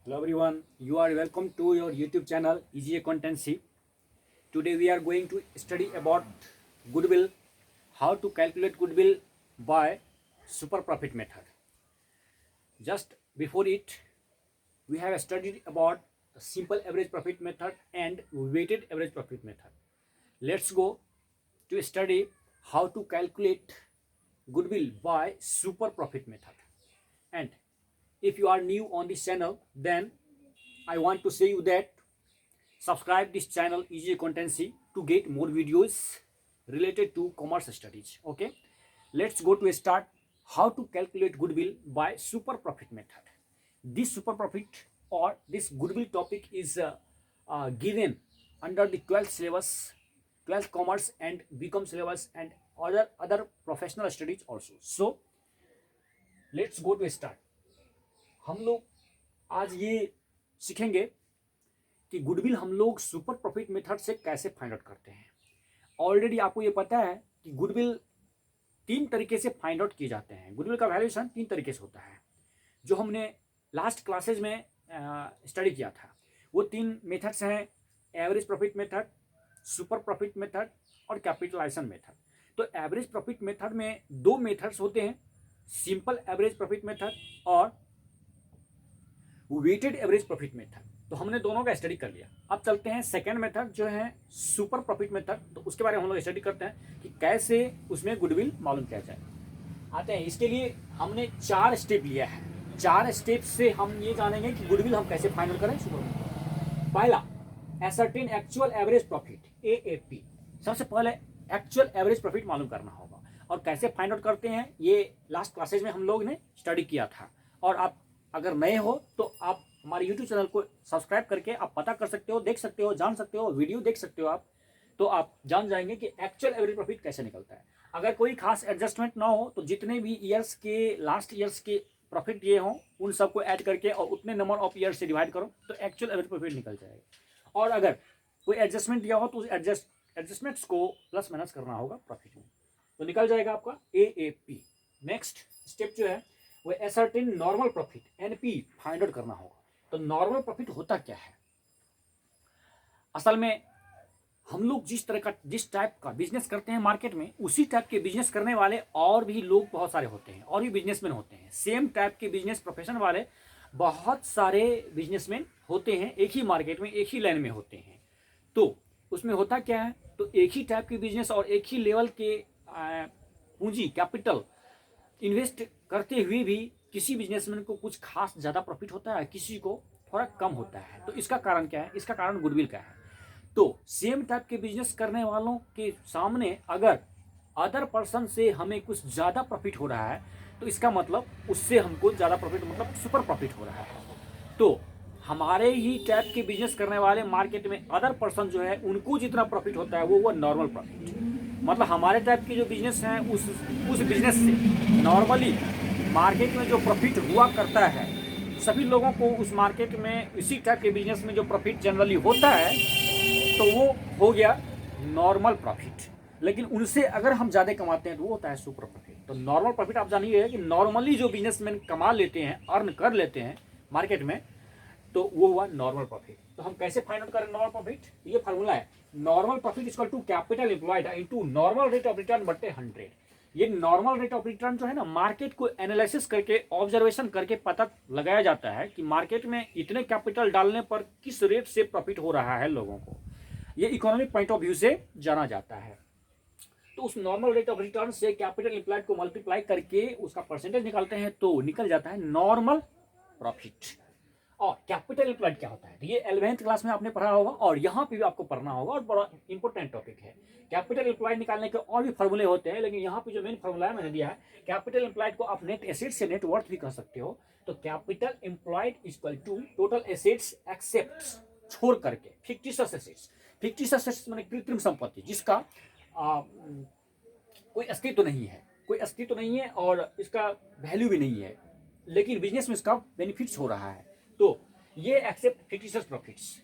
Hello everyone, you are welcome to your YouTube channel Easy Accountancy. Today we are going to study about goodwill, how to calculate goodwill by super profit method. Just before it, we have studied about simple average profit method and weighted average profit method. Let's go to study how to calculate goodwill by super profit method. And if you are new on this channel, then I want to say you that subscribe this channel Easy Accountancy to get more videos related to commerce studies. Okay, let's go to start how to calculate goodwill by super profit method. This super profit or this goodwill topic is given under the 12th syllabus, 12th commerce and BCom syllabus and other professional studies also. So let's go to start. हम लोग आज ये सीखेंगे कि goodwill हम लोग super profit method से कैसे फाइंड आउट करते हैं। ऑलरेडी आपको ये पता है कि गुडविल तीन तरीके से फाइंड आउट किए जाते हैं। गुडविल का वैल्यूएशन तीन तरीके से होता है, जो हमने लास्ट क्लासेज में स्टडी किया था। वो तीन मेथड्स हैं, average profit method, super profit method और कैपिटलाइजेशन मेथड। तो एवरेज प्रॉफिट मेथड में दो मेथड्स होते हैं, सिंपल एवरेज प्रॉफिट मेथड और वेटेड एवरेज प्रॉफिट मेथड। तो हमने दोनों का स्टडी कर लिया। अब चलते हैं सेकेंड मेथड जो है सुपर प्रॉफिट मेथड। तो उसके बारे में हम लोग स्टडी करते हैं कि कैसे उसमें गुडविल मालूम किया जाए। आते हैं, इसके लिए हमने 4 स्टेप लिया है। 4 स्टेप से हम ये जानेंगे कि गुडविल हम कैसे फाइंड करें सुपर। पहला, ascertain actual average profit AAP। सबसे पहले एक्चुअल एवरेज प्रॉफिट मालूम करना होगा। और कैसे फाइंड आउट करते हैं ये लास्ट क्लासेज में हम लोग ने स्टडी किया था। और आप अगर नए हो तो आप हमारे YouTube चैनल को सब्सक्राइब करके आप पता कर सकते हो, देख सकते हो, जान सकते हो, वीडियो देख सकते हो आप, तो आप जान जाएंगे कि एक्चुअल एवरेज प्रॉफिट कैसे निकलता है। अगर कोई खास एडजस्टमेंट ना हो तो जितने भी ईयर्स के लास्ट ईयर्स के प्रॉफिट ये हों उन सबको ऐड करके और उतने नंबर ऑफ ईयर्स से डिवाइड करो तो एक्चुअल एवरेज प्रॉफिट निकल जाएगा। और अगर कोई एडजस्टमेंट दिया हो तो उस एडजस्टमेंट्स को प्लस माइनस करना होगा प्रॉफिट में, तो निकल जाएगा आपका AAP। नेक्स्ट स्टेप जो है वो ascertain normal profit NP find out करना होगा। तो नॉर्मल प्रॉफिट होता क्या है? असल में हम लोग जिस टाइप का बिजनेस करते हैं मार्केट में, उसी टाइप के बिजनेस करने वाले और भी लोग बहुत सारे होते हैं और भी बिजनेसमैन होते हैं। सेम टाइप के बिजनेस प्रोफेशन वाले बहुत सारे बिजनेसमैन होते हैं, एक ही मार्केट में एक ही लाइन में होते हैं। तो उसमें होता क्या है, तो एक ही टाइप के बिजनेस और एक ही लेवल के पूंजी कैपिटल इन्वेस्ट करते हुए भी किसी बिजनेसमैन को कुछ खास ज़्यादा प्रॉफिट होता है, किसी को थोड़ा कम होता है। तो इसका कारण क्या है? इसका कारण गुडविल का है। तो सेम टाइप के बिजनेस करने वालों के सामने अगर अदर पर्सन से हमें कुछ ज़्यादा प्रॉफिट हो रहा है तो इसका मतलब उससे हमको ज़्यादा प्रॉफिट मतलब सुपर प्रॉफिट हो रहा है। तो हमारे ही टाइप के बिजनेस करने वाले मार्केट में अदर पर्सन जो है उनको जितना प्रॉफिट होता है वो नॉर्मल प्रॉफिट, मतलब हमारे टाइप के जो बिजनेस हैं उस बिजनेस से नॉर्मली मार्केट में जो प्रॉफिट हुआ करता है, सभी लोगों को उस मार्केट में इसी टाइप के बिजनेस में जो प्रॉफिट जनरली होता है तो वो हो गया नॉर्मल प्रॉफिट। लेकिन उनसे अगर हम ज़्यादा कमाते हैं तो वो होता है सुपर प्रॉफिट। तो नॉर्मल प्रॉफिट आप जानिए कि नॉर्मली जो बिजनेसमैन कमा लेते हैं, अर्न कर लेते हैं मार्केट में, तो वो हुआ नॉर्मल प्रॉफिट। तो हम कैसे फाइंड आउट करें नॉर्मल प्रॉफिट? ये फार्मूला है, normal profit equal to capital employed into normal rate of return बटे 100। ये नॉर्मल रेट ऑफ रिटर्न जो है ना, मार्केट को एनालिसिस करके ऑब्जर्वेशन करके पता लगाया जाता है कि मार्केट में इतने कैपिटल डालने पर किस रेट से प्रॉफिट हो रहा है लोगों को। ये इकोनॉमिक पॉइंट ऑफ व्यू से जाना जाता है। तो उस नॉर्मल रेट ऑफ रिटर्न से कैपिटल एम्प्लॉयड को मल्टीप्लाई करके उसका परसेंटेज निकालते हैं तो निकल जाता है नॉर्मल प्रॉफिट। और कैपिटल एम्प्लॉयड क्या होता है? ये 11th क्लास में आपने पढ़ा होगा और यहाँ पे भी आपको पढ़ना होगा और बड़ा इंपॉर्टेंट टॉपिक है। कैपिटल एम्प्लॉयड निकालने के और भी फॉर्मूले होते हैं, लेकिन यहाँ पे जो मेन फॉर्मूला है मैंने दिया है, कैपिटल एम्प्लॉयड को आप नेट एसेट्स से नेट वर्थ भी कह सकते हो। तो capital employed equal to total assets except छोड़ करके फिक्टिशियस एसेट्स। फिक्टिशियस एसेट्स माने कृत्रिम संपत्ति जिसका कोई अस्तित्व नहीं है, कोई अस्तित्व नहीं है और इसका वैल्यू भी नहीं है, लेकिन बिजनेस में इसका बेनिफिट्स हो रहा है। तो ये एक्सेप्ट फिक्टिशियस प्रॉफिट्स।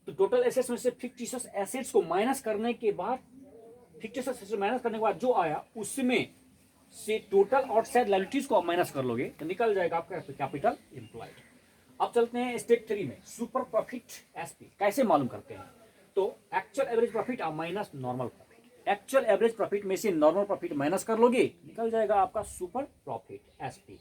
तो टोटल एसेट्स में से फिक्टिशियस एसेट्स को माइनस करने के बाद, फिक्टिशियस एसेट्स माइनस करने के बाद जो आया उसमें से टोटल आउटसाइड लायबिलिटीज को आप माइनस कर लोगे तो निकल जाएगा आपका कैपिटल एम्प्लॉयड। अब चलते हैं स्टेप 3 में, सुपर प्रॉफिट एसपी कैसे मालूम करते हैं। तो actual average profit minus normal profit, actual average profit में से नॉर्मल प्रॉफिट माइनस कर लोगे, निकल जाएगा आपका सुपर प्रॉफिट एसपी।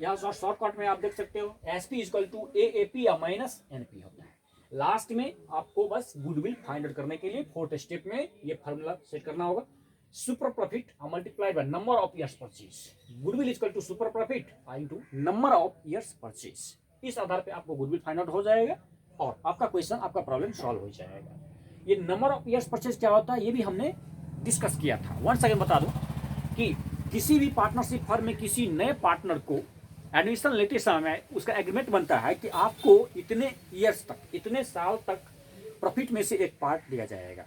यहाँ शॉर्टकट में आप देख सकते हो एसपी इक्वल टू एएपी या माइनस एनपी होता है। लास्ट में आपको बस गुडविल फाइंड आउट करने के लिए फोर्थ स्टेप में ये फार्मूला सेट करना होगा, super profit multiplied by number of years purchase, goodwill equal to super profit into number of years purchase. इस आधार पे आपको गुडविल फाइंड आउट हो जाएगा और आपका क्वेश्चन, आपका प्रॉब्लम सॉल्व हो जाएगा। ये नंबर ऑफ ईयर्स परचेज क्या होता है ये भी हमने डिस्कस किया था। वन सेकंड बता दूं कि किसी भी पार्टनरशिप फर्म में किसी नए पार्टनर को एडमिशन लेते समय उसका एग्रीमेंट बनता है कि आपको इतने ईयर्स तक, इतने साल तक प्रॉफिट में से एक पार्ट दिया जाएगा।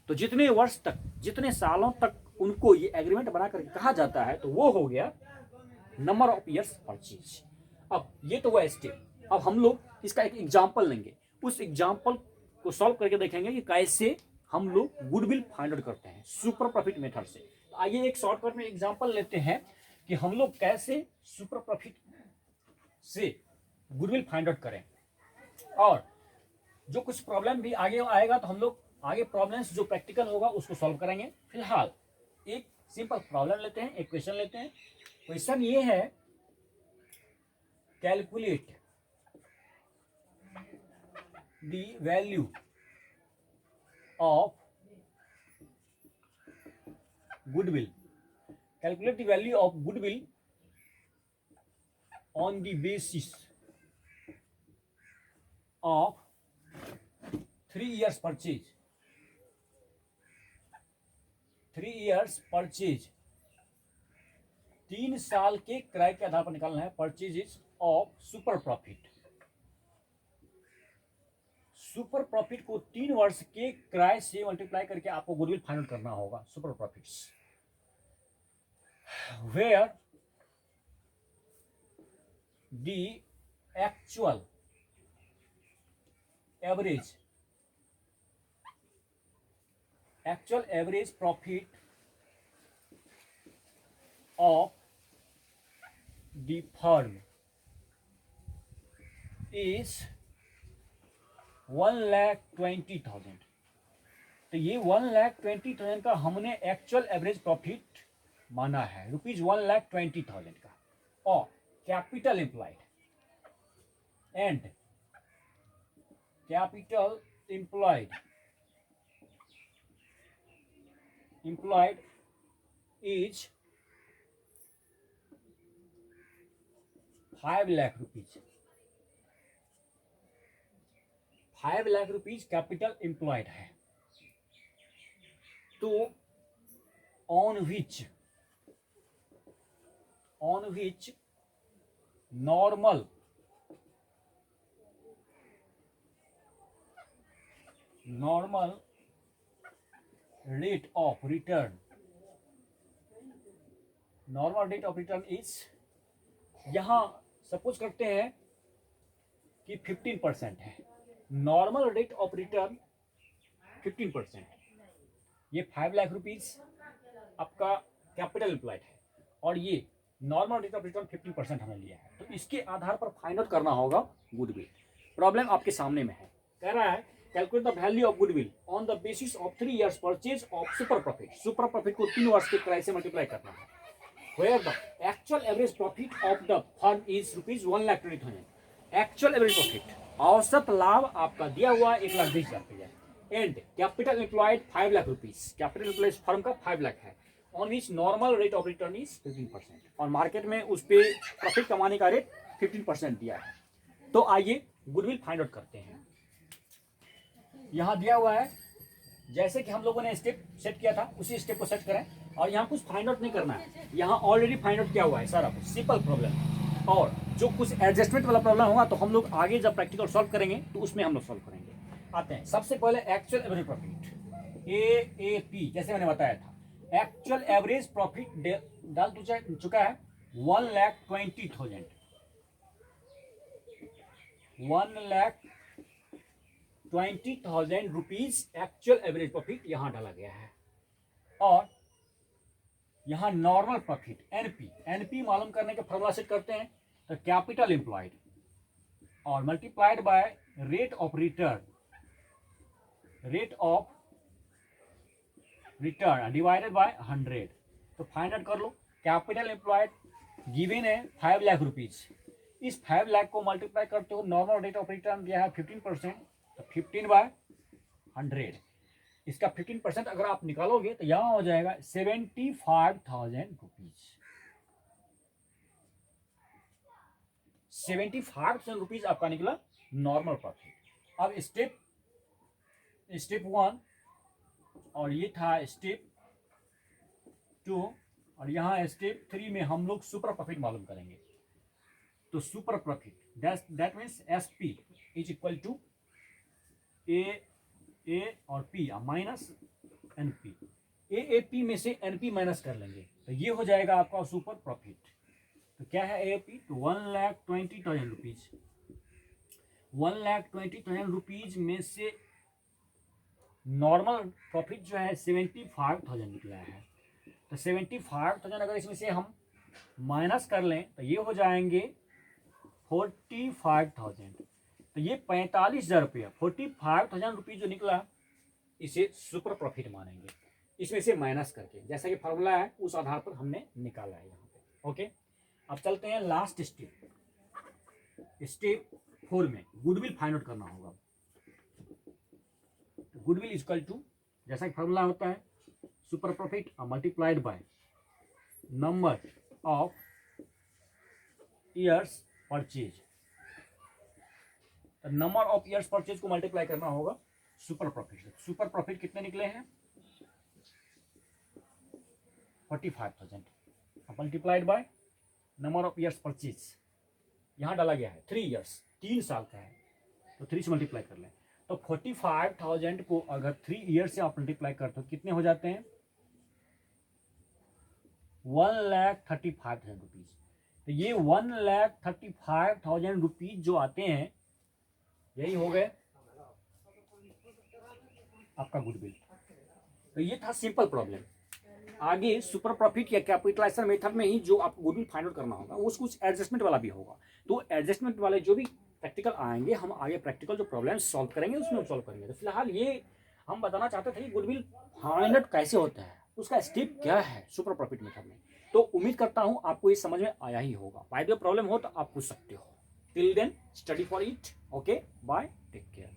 तो जितने वर्ष तक, जितने सालों तक उनको ये एग्रीमेंट बना कर कहा जाता है, तो वो हो गया नंबर ऑफ ईयर्स परचेज। अब ये तो हुआ स्टेप। अब हम लोग इसका एक एग्जाम्पल लेंगे, उस एग्जाम्पल को सॉल्व करके देखेंगे कि कैसे हम लोग गुडविल फाइंड आउट करते हैं सुपर प्रॉफिट मेथड से। तो आइए एक शॉर्टकट में एग्जाम्पल लेते हैं कि हम लोग कैसे सुपर प्रॉफिट से गुडविल फाइंड आउट करें। और जो कुछ प्रॉब्लम भी आगे आएगा तो हम लोग आगे प्रॉब्लम्स जो प्रैक्टिकल होगा उसको सॉल्व करेंगे। फिलहाल एक सिंपल प्रॉब्लम लेते हैं, एक क्वेश्चन लेते हैं। क्वेश्चन ये है, calculate the value of goodwill, calculate the value of goodwill on the basis of 3 years purchase, 3 years purchase, 3 साल के किराए के आधार पर निकालना है purchases of super profit. Super profit को 3 वर्ष के किराए से मल्टीप्लाई करके आपको गुडविल फाइंड आउट करना होगा super profits, where the actual average profit of the firm is 1,20,000। तो ये 1,20,000 का हमने एक्चुअल एवरेज प्रॉफिट माना है, ₹1,20,000 का। और capital employed and capital employed is 5 lakh rupees, 5 lakh rupees capital employed है। तो on which normal rate of return is, यहां सपोज करते हैं कि 15% है, नॉर्मल रेट ऑफ रिटर्न 15%। ये 5 लाख रुपीज आपका कैपिटल एम्प्लॉयड है और ये नॉर्मल रेट ऑफ रिटर्न 15% हमने लिया है। तो इसके आधार पर फाइंड आउट करना होगा गुडविल। प्रॉब्लम आपके सामने में है, कह रहा है calculate the value of goodwill on the basis of 3 years purchase of super profit. Super profit को 3 वर्ष के किराए से मल्टीप्लाई करना है, where the actual average profit of the firm is ₹1,20,000। Actual average profit, औसत लाभ आपका दिया हुआ 1,20,000 रुपया, and capital employed 5 lakh rupees, capital employed firm का 5 लाख है, on which normal rate of return is 15%, और मार्केट में उस पे प्रॉफिट कमाने का रेट 15% दिया है। तो आइए गुडविल फाइंड आउट करते हैं। यहां दिया हुआ है, जैसे कि हम लोगों ने स्टेप सेट किया था उसी स्टेप को सेट करें, और यहाँ कुछ फाइंड आउट नहीं करना है, यहाँ ऑलरेडी फाइंड आउट किया हुआ है सारा कुछ, सिंपल प्रॉब्लम है। और जो कुछ एडजस्टमेंट वाला प्रॉब्लम होगा तो हम लोग आगे जब प्रैक्टिकल सॉल्व करेंगे तो उसमें हम लोग सॉल्व करेंगे। आते हैं सबसे पहले एक्चुअल एवरेज प्रॉफिट, एएपी, जैसे मैंने बताया था। एक्चुअल एवरेज प्रॉफिट डाल चुका है 1,20,000, 1,20,000 रुपीज एक्चुअल एवरेज प्रॉफिट यहां डाला गया है। और यहां नॉर्मल प्रॉफिट एनपी मालूम करने के फॉर्मूला सेट करते हैं। तो कैपिटल एम्प्लॉयड और multiplied by rate of return divided by 100। तो फाइंड आउट कर लो। कैपिटल एम्प्लॉयड गिवन है 5 लाख रुपीज। इस 5 लाख को मल्टीप्लाई करते हो, नॉर्मल रेट ऑफ रिटर्न दिया है 15%, तो 15/100। इसका 15% अगर आप निकालोगे तो यहां हो जाएगा 75,000 रुपीज। 75,000 रुपीज आपका निकला नॉर्मल प्रॉफिट। अब स्टेप 1 और ये था स्टेप 2 और यहाँ स्टेप 3 में हम लोग सुपर प्रॉफिट मालूम करेंगे। तो super profit that means SP is equal to A और P माइनस NP। AAP में से NP माइनस कर लेंगे तो ये हो जाएगा आपका सुपर प्रॉफिट। तो क्या है AAP? तो 1,20,000 रुपीज। 1,20,000 रुपीज में से नॉर्मल प्रॉफिट जो है 75,000 निकला है। तो 75,000 अगर इसमें से हम माइनस कर लें तो ये हो जाएंगे 45,000। तो ये 45,000 रुपया 45,000 रुपये जो निकला इसे सुपर प्रॉफिट मानेंगे, इसमें से माइनस करके, जैसा कि फॉर्मूला है उस आधार पर हमने निकाला है यहाँ पे। ओके, अब चलते हैं लास्ट स्टेप 4 में गुडविल फाइंड आउट करना होगा। गुडविल इक्वल टू, जैसा कि फॉर्मूला होता है super profit multiplied by number of years purchase. Number of years purchase को मल्टीप्लाई करना होगा सुपर प्रॉफिट से। सुपर प्रॉफिट कितने निकले हैं? 45,000 multiplied by number of years purchase, यहां डाला गया है 3 ईयर्स, 3 साल का है तो 3 से मल्टीप्लाई कर लें। तो 45,000 को अगर 3 ईयर से आप मल्टीप्लाई करते हो कितने हो जाते हैं? 1,35,000 रुपीज। तो ये 1,35,000 रुपीज जो आते हैं यही हो गए आपका गुडविल। तो ये था सिंपल प्रॉब्लम। आगे सुपर प्रॉफिट या कैपिटलाइजेशन मेथड में ही जो आपको गुडविल फाइंड आउट करना होगा वो कुछ एडजस्टमेंट वाला भी होगा। तो एडजस्टमेंट वाले जो भी प्रैक्टिकल आएंगे, हम आगे प्रैक्टिकल जो प्रॉब्लम सॉल्व करेंगे उसमें सॉल्व करेंगे। तो फिलहाल ये हम बताना चाहते थे कि गुडविल फाइंड आउट कैसे होता है, उसका स्टेप क्या है सुपर प्रॉफिट मेथड में। तो उम्मीद करता हूं आपको ये समझ में आया ही होगा। बाय द प्रॉब्लम हो तो आप पूछ सकते हो। Till then study for it. Okay, bye, take care.